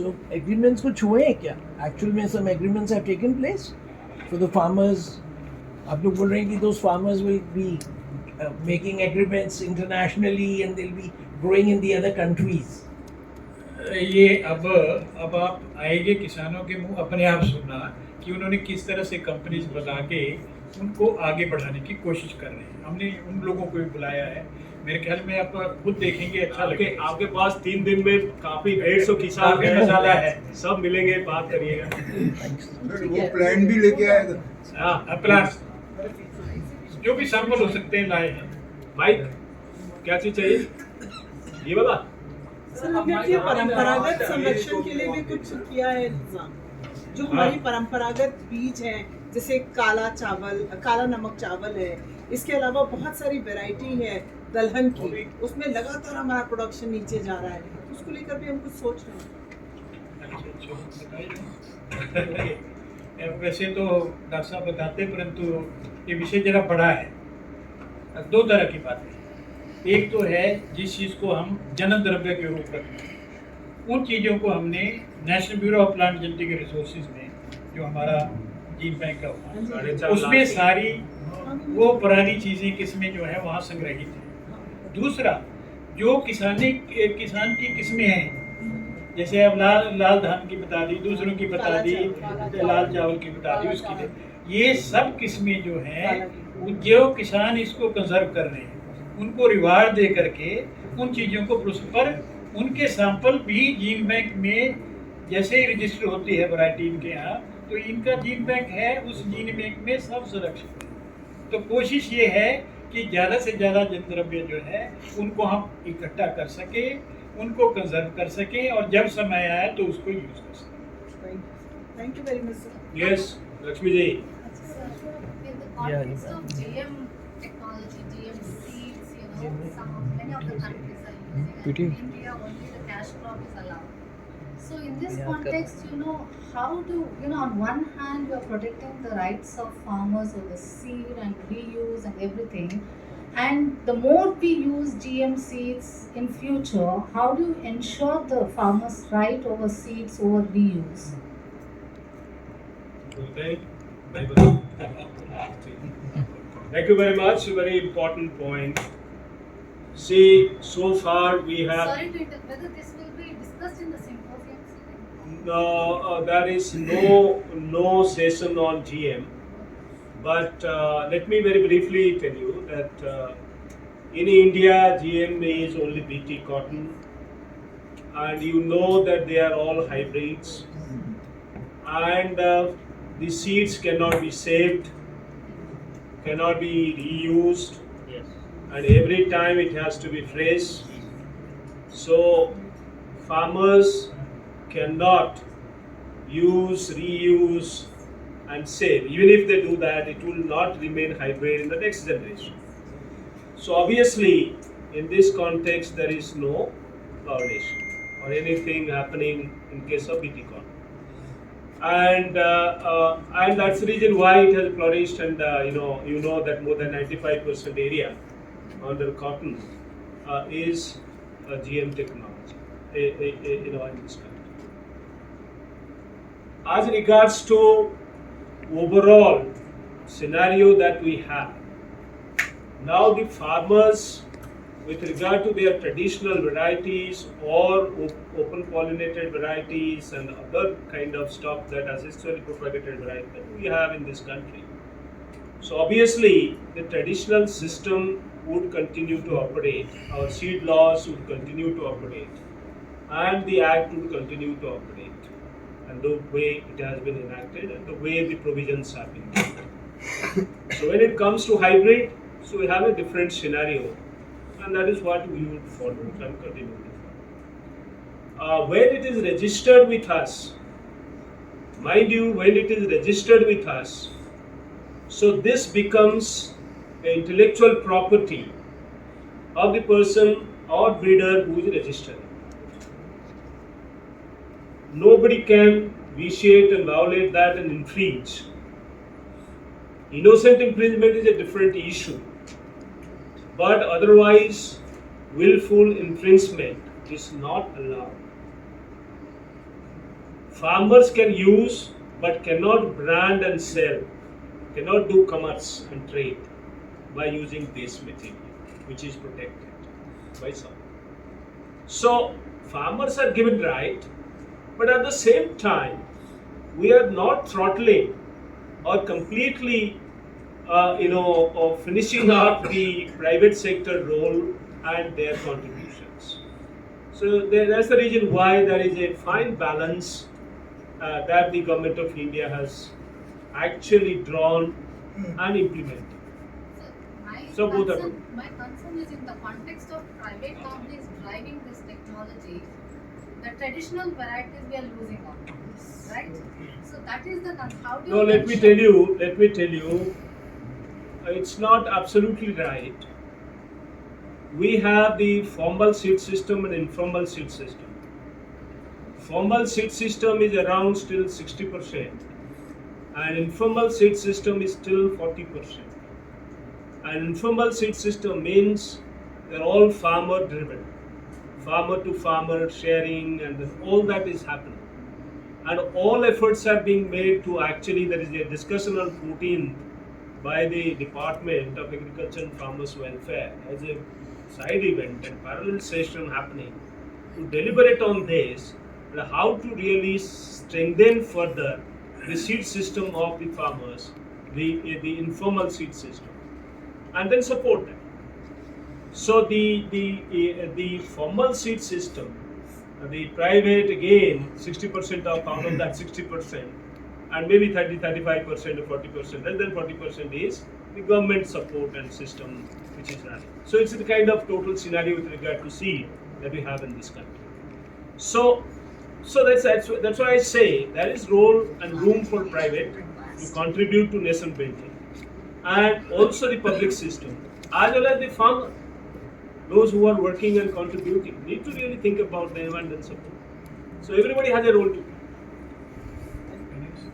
So agreements को छुए हैं क्या? Actual में some agreements have taken place for the farmers. आप लोग बोल रहे हैं कि those farmers will be making agreements internationally and they'll be growing in the other countries. ये अब आप आएंगे किसानों के मुंह अपने आप सुनना कि उन्होंने किस तरह से कंपनीज बना के उनको आगे बढ़ाने की कोशिश कर रहे हैं। हमने उन लोगों को भी बुलाया है। मेरे ख्याल में आप खुद देखेंगे, अच्छा लगेगा। आपके पास 3 दिन में काफी 150 किसान काफी मसाला है, सब मिलेंगे, बात करिएगा। वो प्लान भी लेके आएगा। हाँ, प्लान जो भी सैंपल हो सकते हैं लाए हैं। माइक क्या चीज चाहिए? ये वाला देखिए, परंपरागत संरक्षण के लिए भी कुछ किया है इंतजाम। जो हमारी परंपरागत बीज है, जैसे काला चावल, काला नमक चावल है, इसके अलावा बहुत सारी वैरायटी है दलहन की, उसमें लगातार हमारा प्रोडक्शन नीचे जा रहा है, उसको लेकर भी हम कुछ सोच रहे हैं। वैसे तो डॉक्टर साहब बताते, परंतु ये विषय जरा बड़ा है। 2 तरह की बातें। एक तो है जिस चीज़ को हम जनन द्रव्य के रूप रखते हैं, उन चीज़ों को हमने national bureau of plant genetic resources में, जो हमारा जीन बैंक का, उसमें सारी वो पुरानी चीज़ें किस्में जो है वहाँ संग्रहित हैं। दूसरा, जो किसान की किस्में हैं, जैसे अब लाल धान की बता दी, दूसरों की बता दी, लाल चावल की बता दी, उसकी ये सब किस्में जो हैं, जो किसान इसको कंजर्व कर रहे हैं, उनको रिवार्ड दे करके उन चीज़ों को पर उनके सैंपल भी जीन बैंक में जैसे ही रजिस्टर होती है वैरायटी इनके यहाँ, तो इनका जीन बैंक है, उस जीन बैंक में सब सुरक्षित है। तो कोशिश ये है कि ज़्यादा से ज़्यादा जन द्रव्य जो है उनको हम इकट्ठा कर सकें, उनको कंजर्व कर सकें, और जब समय आए तो उसको यूज़ कर सकें। Thank you very much sir. Yes, Lakshmi ji. Many of the countries are using it. In India, only the cash crop is allowed. So in this context, how do, on one hand, you are protecting the rights of farmers over seed and reuse and everything, and the more we use GM seeds in future, how do you ensure the farmers' right over seeds over reuse? Okay. Thank you very much. Very important point. See, so far we have. Sorry to interrupt. Whether this will be discussed in the symposium? No, there is no session on GM. But let me very briefly tell you that in India, GM is only BT cotton, and you know that they are all hybrids, and the seeds cannot be saved, cannot be reused, and every time it has to be fresh. So farmers cannot use, reuse and save. Even if they do that, it will not remain hybrid in the next generation. So obviously in this context there is no fluoridation or anything happening in case of BT corn. And that's the reason why it has flourished, and you know that more than 95% area under cotton is GM technology in this country. As regards to overall scenario that we have, now the farmers, with regard to their traditional varieties or open pollinated varieties and other kind of stuff that ancestrally propagated varieties that we have in this country. So obviously the traditional system would continue to operate, our seed laws would continue to operate, and the Act would continue to operate, and the way it has been enacted and the way the provisions have been made. So when it comes to hybrid, so we have a different scenario, and that is what we would follow and continue to follow. When it is registered with us, mind you, when it is registered with us, so this becomes intellectual property of the person or breeder who is registering. Nobody can vitiate and violate that and infringe. Innocent infringement is a different issue, but otherwise willful infringement is not allowed. farmers can use but cannot brand and sell, cannot do commerce and trade by using base material, which is protected by some. So farmers are given right, but at the same time, we are not throttling or completely, or finishing up the private sector role and their contributions. So that's the reason why there is a fine balance that the government of India has actually drawn and implemented. So both are good. My concern is in the context of private companies driving this technology, the traditional varieties we are losing out, right? So that is the how do you? No, let me tell you, it's not absolutely right. We have the formal seed system and informal seed system. Formal seed system is around still 60%, and informal seed system is still 40%. And informal seed system means they're all farmer driven, farmer to farmer sharing, and all that is happening. And all efforts are being made to actually, there is a discussion on 14th by the Department of Agriculture and Farmers Welfare as a side event and parallel session happening to deliberate on this and how to really strengthen further the seed system of the farmers, the informal seed system, and then support them. So the formal seed system, the private again 60% out of that 60%, and maybe 35% or 40%, less than 40% is the government support and system which is running. So it's the kind of total scenario with regard to seed that we have in this country. So that's why I say there is role and room for private to contribute to nation building, and also the public system as well as the farmer. Those who are working and contributing need to really think about them and then support. So everybody has a role to play.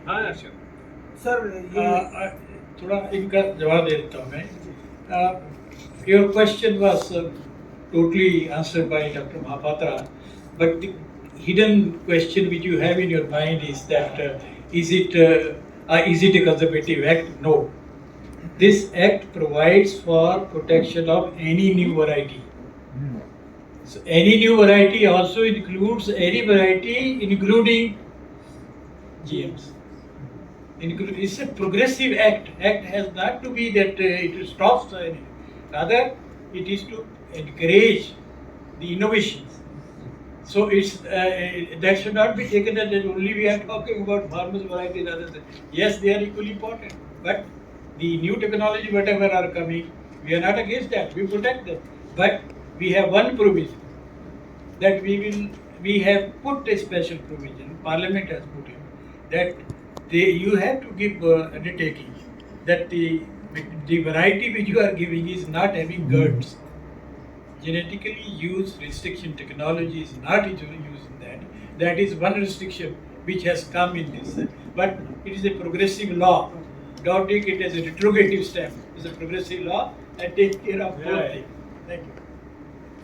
हाँ sure. Sir थोड़ा इनका जवाब दे देता हूँ मैं. Your question was totally answered by Dr. Mahapatra, but the hidden question which you have in your mind is that is it a conservative act? No. This act provides for protection of any new variety. So any new variety also includes any variety including GMs. It's a progressive act. Act has not to be that it stops anything. Rather, it is to encourage the innovations. So it's that should not be taken that only we are talking about farmers' varieties. Other than yes, they are equally important. But the new technology, whatever are coming, we are not against that. We protect them. But we have one provision that we have put a special provision. Parliament has put in that you have to give undertaking that the variety which you are giving is not having GERDs. Genetically used restriction technology is not used in that. That is one restriction which has come in this. But it is a progressive law. Don't take it as a retrogative step. It's a progressive law and take care of both things. Thank you.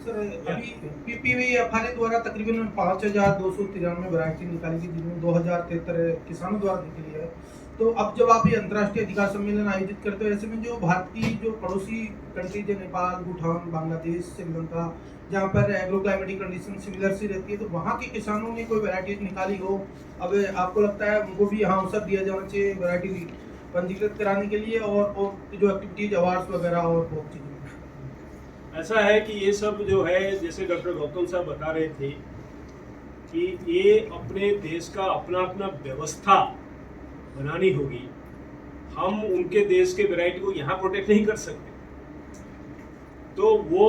Sir अभी PPVFR द्वारा तकरीबन 5,293 variety निकाली गई, जिनमें 2,073 किसानों द्वारा निकली है. तो अब जब आप ये अंतर्राष्ट्रीय अधिकार सम्मेलन आयोजित करते हो, ऐसे में जो भारत की जो पड़ोसी कंट्रीज है, नेपाल, भूटान, बांग्लादेश, श्रीलंका, जहाँ पर एग्रो क्लाइमेटिक कंडीशन सिमिलर सी रहती है, तो वहाँ के किसानों ने कोई वैरायटीज निकाली हो, अब आपको लगता है उनको भी यहाँ अवसर दिया जाना चाहिए वैरायटी पंजीकृत कराने के लिए, और जो एक्टिविटीज अवार्ड्स वगैरह और बहुत चीज़ें? ऐसा है कि ये सब जो है, जैसे डॉक्टर गौतम साहब बता रहे थे कि ये अपने देश का अपना अपना व्यवस्था बनानी होगी. हम उनके देश के वैरायटी को यहाँ प्रोटेक्ट नहीं कर सकते. तो वो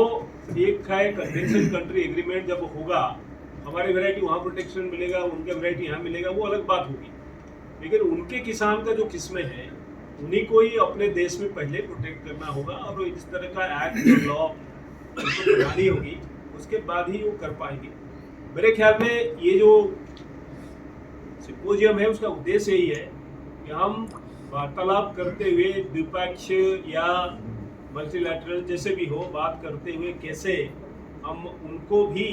एक है कन्वेंशन कंट्री एग्रीमेंट जब होगा, हमारे वैरायटी वहाँ प्रोटेक्शन मिलेगा, उनके वैरायटी यहाँ मिलेगा, वो अलग बात होगी. लेकिन उनके किसान का जो किस्में हैं उन्हीं को ही अपने देश में पहले प्रोटेक्ट करना होगा, और इस तरह का एक्ट लॉ उनको बनानी होगी, उसके बाद ही वो कर पाएंगे. मेरे ख्याल में ये जो सिम्पोजियम है उसका उद्देश्य यही है कि हम वार्तालाप करते हुए द्विपक्षीय या मल्टीलैटरल जैसे भी हो बात करते हुए कैसे हम उनको भी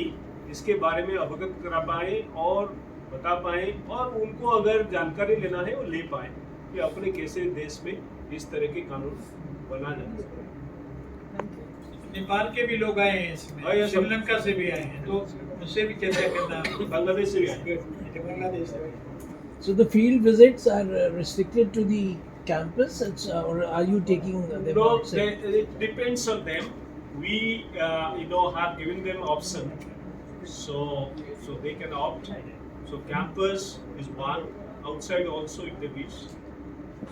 इसके बारे में अवगत करा पाएँ और बता पाए और उनको अगर जानकारी लेना है वो ले पाए कि अपने कैसे देश में इस तरह के कानून बना जाए। नेपाल के भी लोग आए हैं हाँ, ये इसमें, सब- श्रीलंका से भी आए हैं, तो उनसे भी चर्चा करना। बांग्लादेश से भी आए। बांग्लादेश से भी। So the field visits are restricted to the campus, or are you taking them No, outside? it depends on them. We, have given them option, so they can opt. So campus is one, outside also if they wish.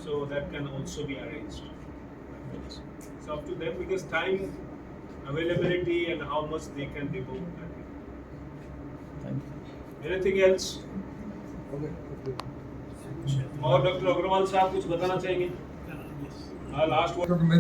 So that can also be arranged. It's up to them because time availability and how much they can devote. Thank you. Anything else? और doctor Agarwal साहब कुछ बताना चाहेंगे? Last क्योंकि मैं